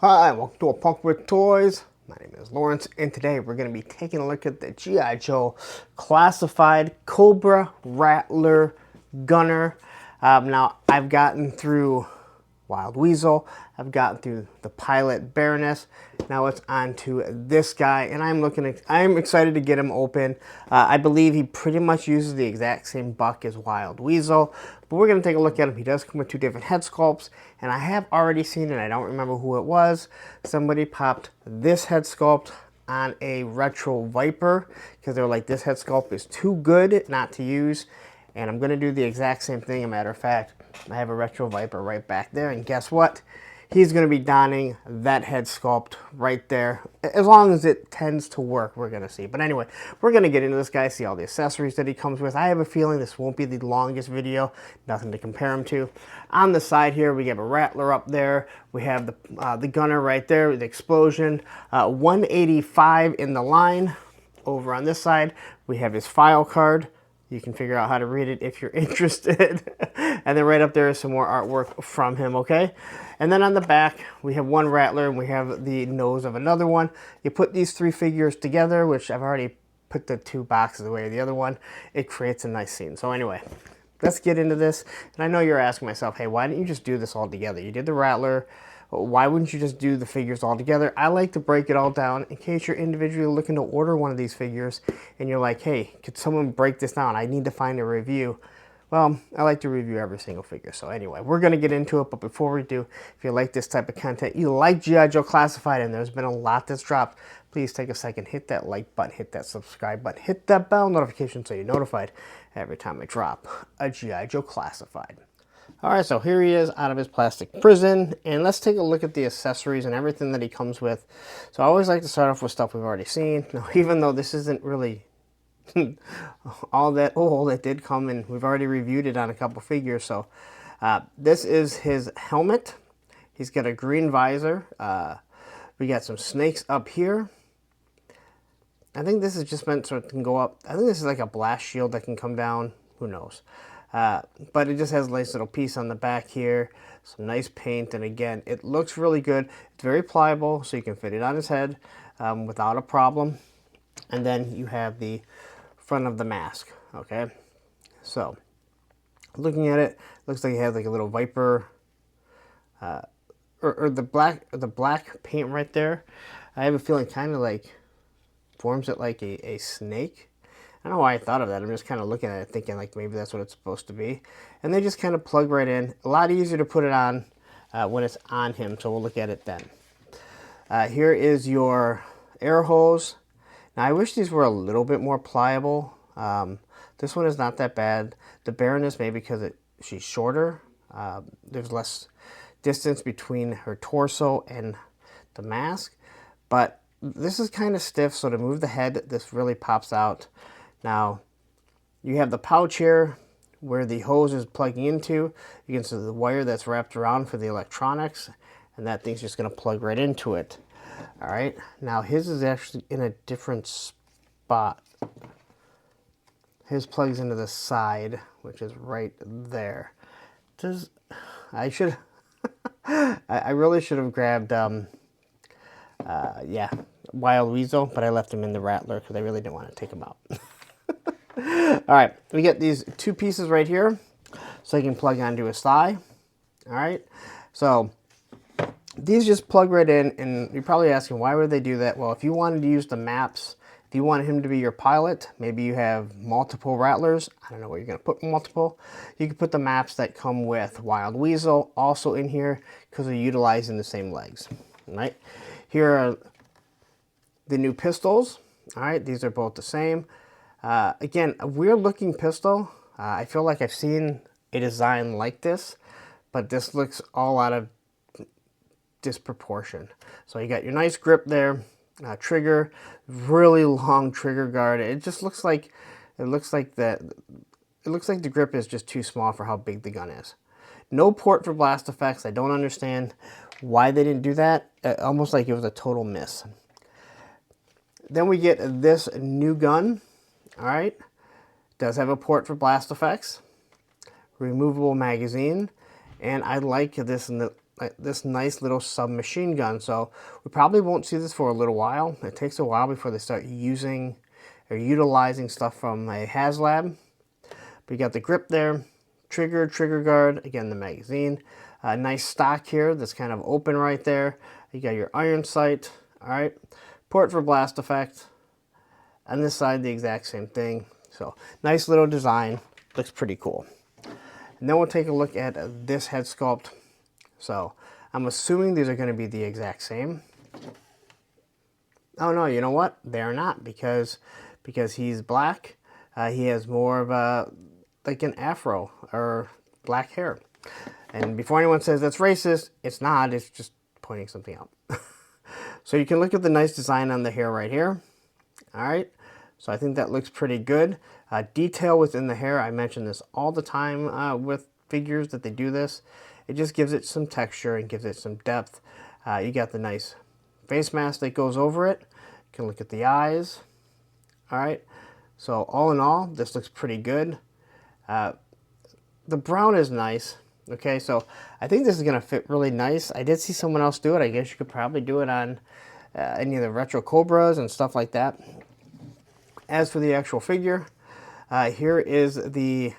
Hi, welcome to A Punk with Toys. My name is Lawrence, and today we're going to be taking a look at the G.I. Joe classified Cobra Rattler Gunner. Now, I've gotten through Wild Weasel, I've gotten through the Pilot Baroness. Now it's on to this guy, and I'm excited to get him open. I believe he pretty much uses the exact same buck as Wild Weasel, but we're going to take a look at him. He does come with two different head sculpts, and I have already seen it. I don't remember who it was. Somebody popped this head sculpt on a Retro Viper because they're like, this head sculpt is too good not to use. And I'm going to do the exact same thing. As a matter of fact, I have a Retro Viper right back there. And guess what? He's going to be donning that head sculpt right there. As long as it tends to work, we're going to see. But anyway, we're going to get into this guy, see all the accessories that he comes with. I have a feeling this won't be the longest video. Nothing to compare him to. On the side here, we have a Rattler up there. We have the gunner right there, the explosion. 185 in the line. Over on this side, we have his file card. You can figure out how to read it if you're interested. And then right up there is some more artwork from him, okay? And then on the back, we have one Rattler and we have the nose of another one. You put these three figures together, which I've already put the two boxes away, the other one, it creates a nice scene. So anyway, let's get into this. And I know you're asking myself, hey, why didn't you just do this all together? You did the Rattler. Why wouldn't you just do the figures all together? I like to break it all down in case you're individually looking to order one of these figures and you're like, hey, could someone break this down? I need to find a review. Well, I like to review every single figure. So anyway, we're going to get into it. But before we do, if you like this type of content, you like G.I. Joe Classified, and there's been a lot that's dropped, please take a second, hit that like button, hit that subscribe button, hit that bell notification so you're notified every time I drop a G.I. Joe Classified. Alright, so here he is out of his plastic prison, and let's take a look at the accessories and everything that he comes with. So I always like to start off with stuff we've already seen. Now, even though this isn't really all that old, it did come and we've already reviewed it on a couple figures. So this is his helmet. He's got a green visor. We got some snakes up here. I think this is just meant so it can go up. I think this is like a blast shield that can come down. Who knows? But it just has a nice little piece on the back here, some nice paint, and again, it looks really good. It's very pliable, so you can fit it on his head without a problem. And then you have the front of the mask, okay? So, looking at it, looks like he has like a little Viper, or the black paint right there. I have a feeling kind of like forms it like a snake. I don't know why I thought of that. I'm just kind of looking at it thinking like maybe that's what it's supposed to be. And they just kind of plug right in. A lot easier to put it on when it's on him, so we'll look at it then. Here is your air hose. Now I wish these were a little bit more pliable. This one is not that bad. The Baroness, maybe because she's shorter. There's less distance between her torso and the mask. But this is kind of stiff, so to move the head, this really pops out. Now, you have the pouch here where the hose is plugging into. You can see the wire that's wrapped around for the electronics, and that thing's just going to plug right into it. All right, now his is actually in a different spot. His plugs into the side, which is right there. I really should have grabbed, Wild Weasel, but I left him in the Rattler because I really didn't want to take him out. Alright, we get these two pieces right here, so you can plug onto his thigh. Alright, so these just plug right in, and you're probably asking, why would they do that? Well, if you wanted to use the maps, if you wanted him to be your pilot, maybe you have multiple Rattlers, I don't know where you're going to put multiple, you can put the maps that come with Wild Weasel also in here, because they're utilizing the same legs. Alright, here are the new pistols. Alright, these are both the same. Again, a weird looking pistol. I feel like I've seen a design like this, but this looks all out of disproportion. So you got your nice grip there, trigger, really long trigger guard. It just looks like the grip is just too small for how big the gun is. No port for blast effects. I don't understand why they didn't do that. Almost like it was a total miss. Then we get this new gun. All right, does have a port for blast effects, removable magazine, and I like this this nice little submachine gun. So we probably won't see this for a little while. It takes a while before they start using or utilizing stuff from a Haslab. But you got the grip there, trigger guard, again the magazine. Nice stock here that's kind of open right there. You got your iron sight, all right. Port for blast effect. On this side, the exact same thing. So nice little design, looks pretty cool. And then we'll take a look at this head sculpt. So I'm assuming these are going to be the exact same. Oh no, you know what? They're not, because he's black. He has more of a like an afro or black hair. And before anyone says that's racist, it's not. It's just pointing something out. So you can look at the nice design on the hair right here. All right. So I think that looks pretty good. Detail within the hair. I mention this all the time with figures that they do this. It just gives it some texture and gives it some depth. You got the nice face mask that goes over it. You can look at the eyes. All right. So all in all, this looks pretty good. The brown is nice. Okay, so I think this is going to fit really nice. I did see someone else do it. I guess you could probably do it on any of the retro Cobras and stuff like that. As for the actual figure, here is the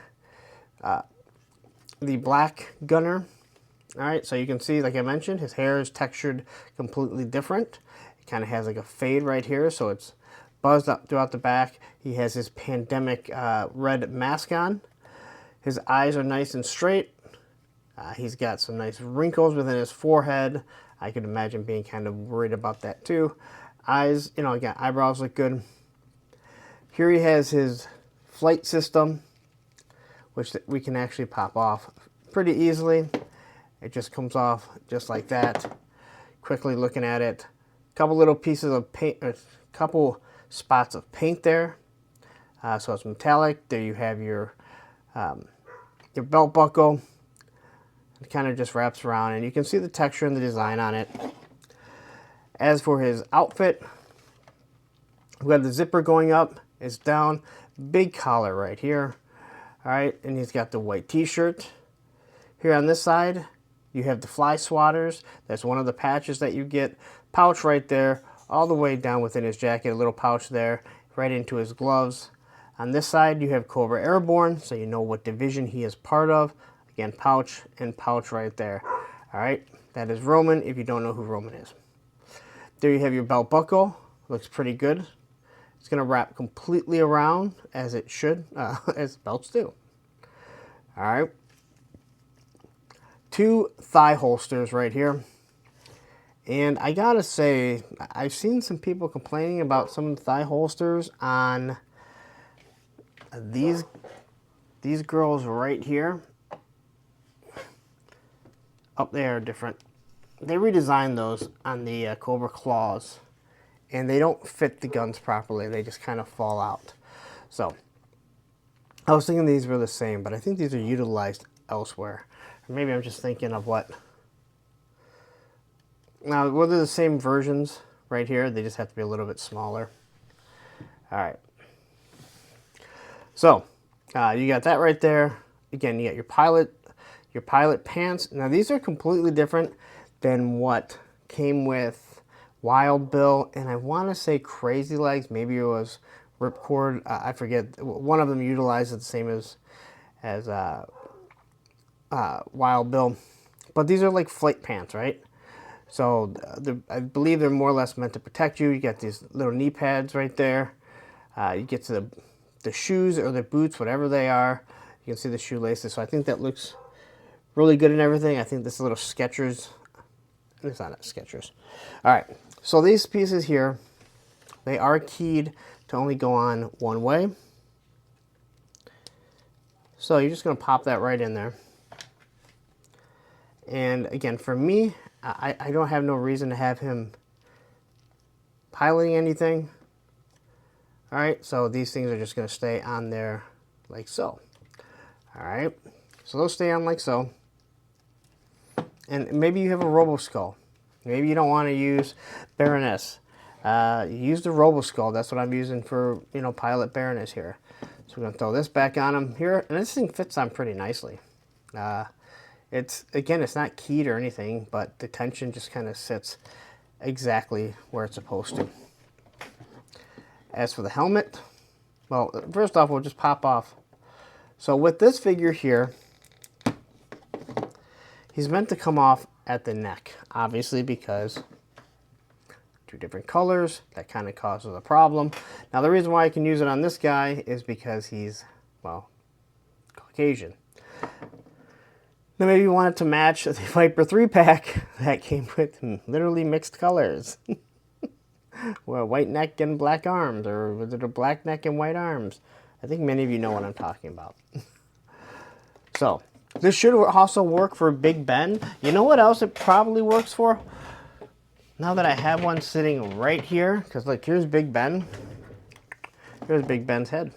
black gunner. All right, so you can see, like I mentioned, his hair is textured completely different. It kind of has like a fade right here, so it's buzzed up throughout the back. He has his pandemic red mask on. His eyes are nice and straight. He's got some nice wrinkles within his forehead. I could imagine being kind of worried about that too. Eyes, you know, again, eyebrows look good. Here he has his flight system, which we can actually pop off pretty easily. It just comes off just like that. Quickly looking at it, a couple little pieces of paint, a couple spots of paint there. So it's metallic. There you have your belt buckle. It kind of just wraps around, and you can see the texture and the design on it. As for his outfit, we have the zipper going up, it's down, big collar right here. All right, and he's got the white t-shirt. Here on this side, you have the fly swatters. That's one of the patches that you get. Pouch right there, all the way down within his jacket, a little pouch there, right into his gloves. On this side, you have Cobra Airborne, so you know what division he is part of. Again, pouch and pouch right there. All right, that is Roman, if you don't know who Roman is. There you have your belt buckle. Looks pretty good. It's going to wrap completely around, as it should, as belts do. All right. Two thigh holsters right here. And I gotta say, I've seen some people complaining about some of the thigh holsters on these girls right here. Up there are different. They redesigned those on the Cobra claws, and they don't fit the guns properly. They just kind of fall out. So I was thinking these were the same, but I think these are utilized elsewhere. Or maybe I'm just thinking of what. Now, were they the same versions right here? They just have to be a little bit smaller. All right. So you got that right there. Again, you got your pilot pants. Now these are completely different than what came with Wild Bill, and I want to say Crazy Legs. Maybe it was Ripcord. I forget. One of them utilized it the same as Wild Bill, but these are like flight pants, right? So I believe they're more or less meant to protect you. You got these little knee pads right there. You get to the shoes or the boots, whatever they are. You can see the shoelaces. So I think that looks really good and everything. I think this little Skechers. It's not Skechers. All right. So these pieces here, they are keyed to only go on one way. So you're just going to pop that right in there. And again, for me, I don't have no reason to have him piloting anything. All right, so these things are just going to stay on there like so. All right, so those stay on like so. And maybe you have a Robo-Skull. Maybe you don't want to use Baroness. Use the Robo-Skull. That's what I'm using for, you know, Pilot Baroness here. So we're going to throw this back on him here. And this thing fits on pretty nicely. Again, it's not keyed or anything, but the tension just kind of sits exactly where it's supposed to. As for the helmet, well, first off, we'll just pop off. So with this figure here, he's meant to come off at the neck, obviously, because two different colors, that kind of causes a problem. Now, the reason why I can use it on this guy is because he's, well, Caucasian. Now, maybe you want it to match the Viper 3-pack that came with literally mixed colors. Well, white neck and black arms, or was it a black neck and white arms? I think many of you know what I'm talking about. So, this should also work for Big Ben. You know what else it probably works for? Now that I have one sitting right here, because look, here's Big Ben. Here's Big Ben's head.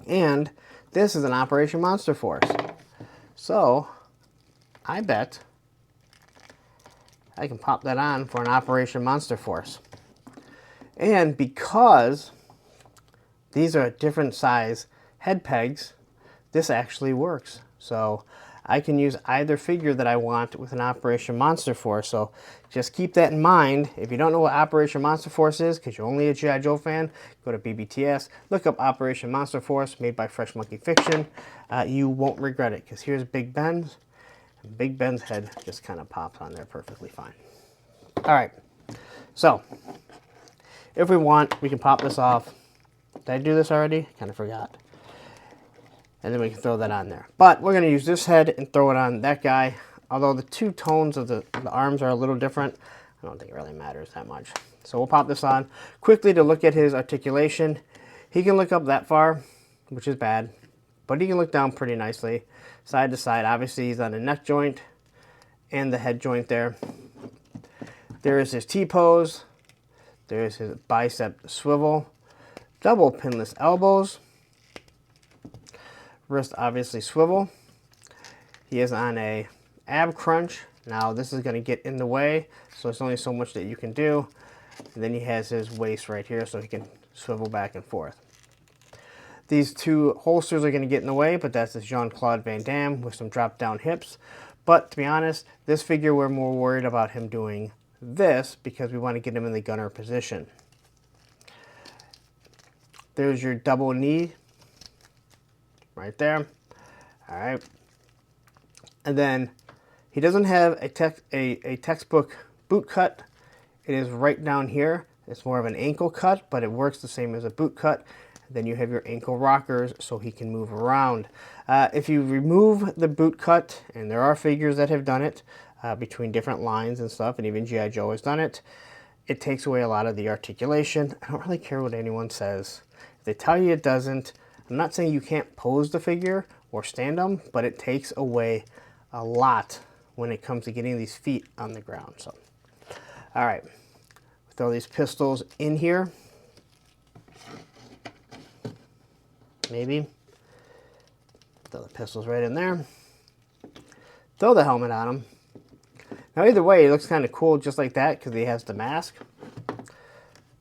And this is an Operation Monster Force. So, I bet I can pop that on for an Operation Monster Force. And because these are different size head pegs, this actually works. So I can use either figure that I want with an Operation Monster Force. So just keep that in mind. If you don't know what Operation Monster Force is, because you're only a G.I. Joe fan, go to BBTS, look up Operation Monster Force, made by Fresh Monkey Fiction. You won't regret it, because here's Big Ben's. And Big Ben's head just kind of pops on there perfectly fine. All right, so if we want, we can pop this off. Did I do this already? Kind of forgot. And then we can throw that on there. But we're going to use this head and throw it on that guy. Although the two tones of the arms are a little different, I don't think it really matters that much. So we'll pop this on. Quickly to look at his articulation. He can look up that far, which is bad. But he can look down pretty nicely. Side to side. Obviously he's on the neck joint and the head joint there. There is his T-pose. There's his bicep swivel. Double pinless elbows. Wrist obviously swivel. He is on a ab crunch. Now this is going to get in the way, so it's only so much that you can do. And then he has his waist right here, so he can swivel back and forth. These two holsters are going to get in the way, but that's his Jean-Claude Van Damme with some drop down hips. But to be honest, this figure we're more worried about him doing this because we want to get him in the gunner position. There's your double knee right there. All right. And then he doesn't have a textbook boot cut. It is right down here. It's more of an ankle cut, but it works the same as a boot cut. Then you have your ankle rockers so he can move around. If you remove the boot cut, and there are figures that have done it between different lines and stuff, and even G.I. Joe has done it, it takes away a lot of the articulation. I don't really care what anyone says. If they tell you it doesn't, I'm not saying you can't pose the figure or stand them, but it takes away a lot when it comes to getting these feet on the ground. So, all right, throw these pistols in here. Maybe. Throw the pistols right in there. Throw the helmet on him. Now either way, he looks kind of cool just like that because he has the mask.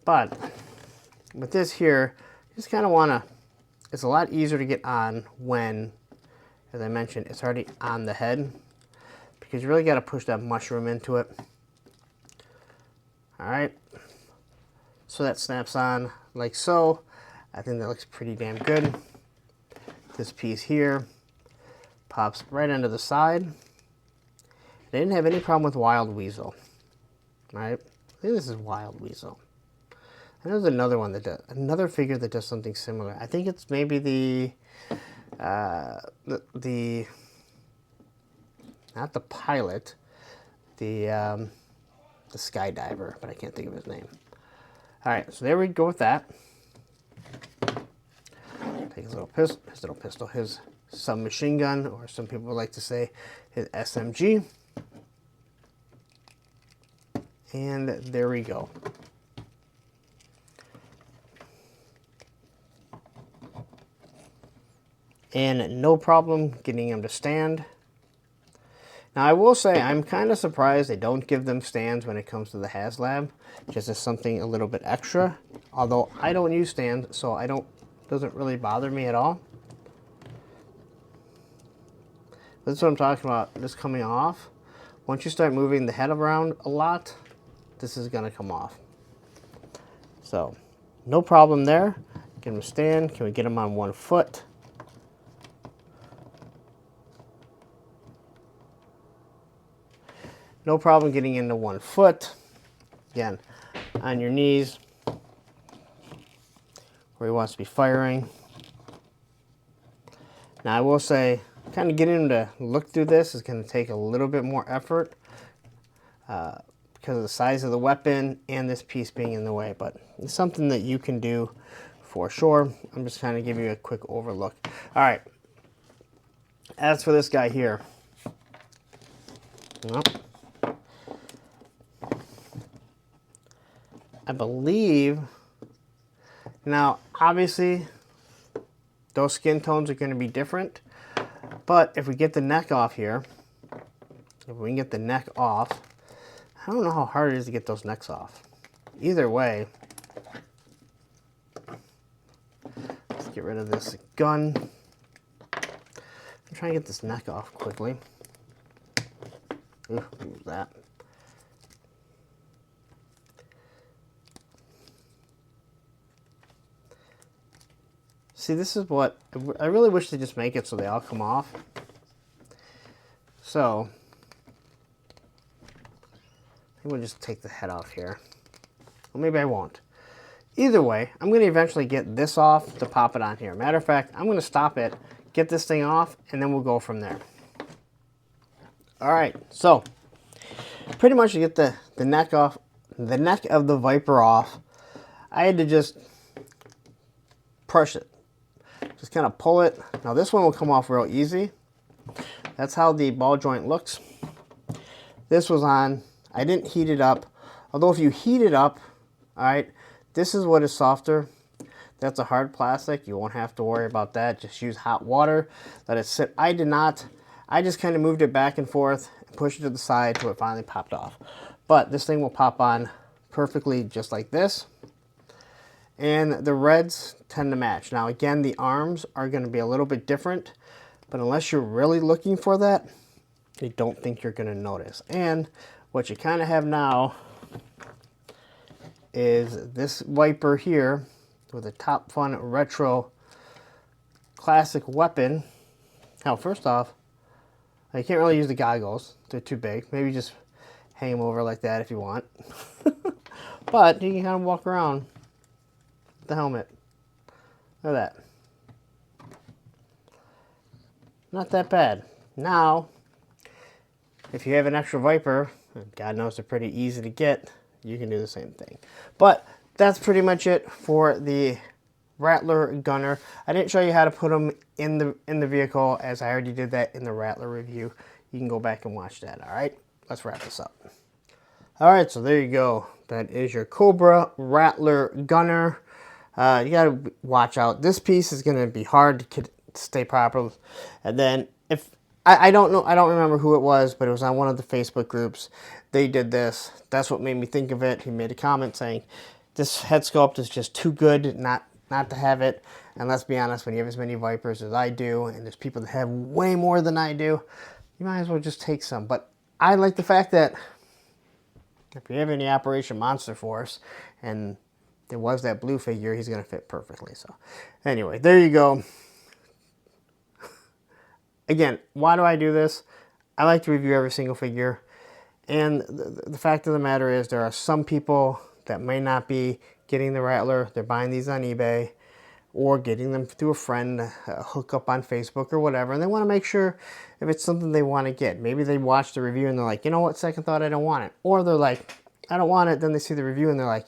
But with this here, you just kind of want to, it's a lot easier to get on when, as I mentioned, it's already on the head. Because you really got to push that mushroom into it. Alright. So that snaps on like so. I think that looks pretty damn good. This piece here pops right into the side. They didn't have any problem with Wild Weasel. Right? I think this is Wild Weasel. And there's another one that does, another figure that does something similar. I think it's maybe the not the pilot, the skydiver, but I can't think of his name. All right, so there we go with that. Take his little pistol, his submachine gun, or some people like to say his SMG. And there we go. And no problem getting him to stand. Now I will say I'm kind of surprised they don't give them stands when it comes to the Haslab, just as something a little bit extra. Although I don't use stands, so doesn't really bother me at all. This is what I'm talking about, this coming off. Once you start moving the head around a lot, this is gonna come off. So, no problem there. Get them stand. Can we get them on 1 foot? No problem getting into 1 foot. Again, on your knees, where he wants to be firing. Now I will say, kind of getting him to look through this is going to take a little bit more effort because of the size of the weapon and this piece being in the way, but it's something that you can do for sure. I'm just trying to give you a quick overlook. All right, as for this guy here, well, I believe, now obviously those skin tones are going to be different, but if we get the neck off here, if we can get the neck off, I don't know how hard it is to get those necks off. Either way, let's get rid of this gun. I'm trying to get this neck off quickly. Ooh, move that. See, this is what, I really wish they just make it so they all come off. So, I think we'll just take the head off here. Well, maybe I won't. Either way, I'm going to eventually get this off to pop it on here. Matter of fact, I'm going to stop it, get this thing off, and then we'll go from there. Alright, so, pretty much to get the neck off, the neck of the Viper off, I had to just push it. Just kind of pull it. Now this one will come off real easy. That's how the ball joint looks. This was on, I didn't heat it up. Although if you heat it up, all right, this is what is softer. That's a hard plastic. You won't have to worry about that. Just use hot water, let it sit. I did not. I just kind of moved it back and forth, and pushed it to the side till it finally popped off. But this thing will pop on perfectly just like this. And the reds tend to match. Now again, the arms are going to be a little bit different, but unless you're really looking for that, I don't think you're going to notice. And what you kind of have now is this Viper here with a Top Fun Retro classic weapon. Now first off, you can't really use the goggles. They're too big. Maybe just hang them over like that if you want. But you can kind of walk around the helmet. Look at that. Not that bad. Now, if you have an extra Viper, God knows they're pretty easy to get, you can do the same thing. But that's pretty much it for the Rattler Gunner. I didn't show you how to put them in the vehicle, as I already did that in the Rattler review. You can go back and watch that. All right, let's wrap this up. All right, so there you go. That is your Cobra Rattler Gunner. You gotta watch out. This piece is gonna be hard to stay proper. And then if I don't know, I don't remember who it was, but it was on one of the Facebook groups. They did this. That's what made me think of it. He made a comment saying this head sculpt is just too good not to have it. And let's be honest, when you have as many Vipers as I do, and there's people that have way more than I do, you might as well just take some. But I like the fact that if you have any Operation Monster Force and there was that blue figure, he's going to fit perfectly. So anyway, there you go. Again, why do I do this? I like to review every single figure. And the fact of the matter is there are some people that may not be getting the Rattler. They're buying these on eBay or getting them through a friend, a hookup on Facebook or whatever. And they want to make sure if it's something they want to get. Maybe they watch the review and they're like, you know what, second thought, I don't want it. Or they're like, I don't want it. Then they see the review and they're like,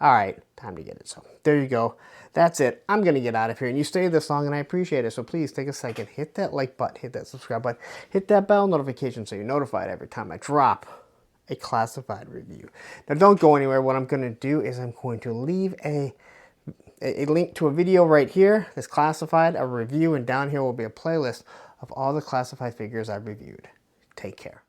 all right, time to get it. So there you go. That's it. I'm going to get out of here. And you stayed this long and I appreciate it. So please take a second, hit that like button, hit that subscribe button, hit that bell notification so you're notified every time I drop a classified review. Now don't go anywhere. What I'm going to do is I'm going to leave a link to a video right here that's classified, a review, and down here will be a playlist of all the classified figures I've reviewed. Take care.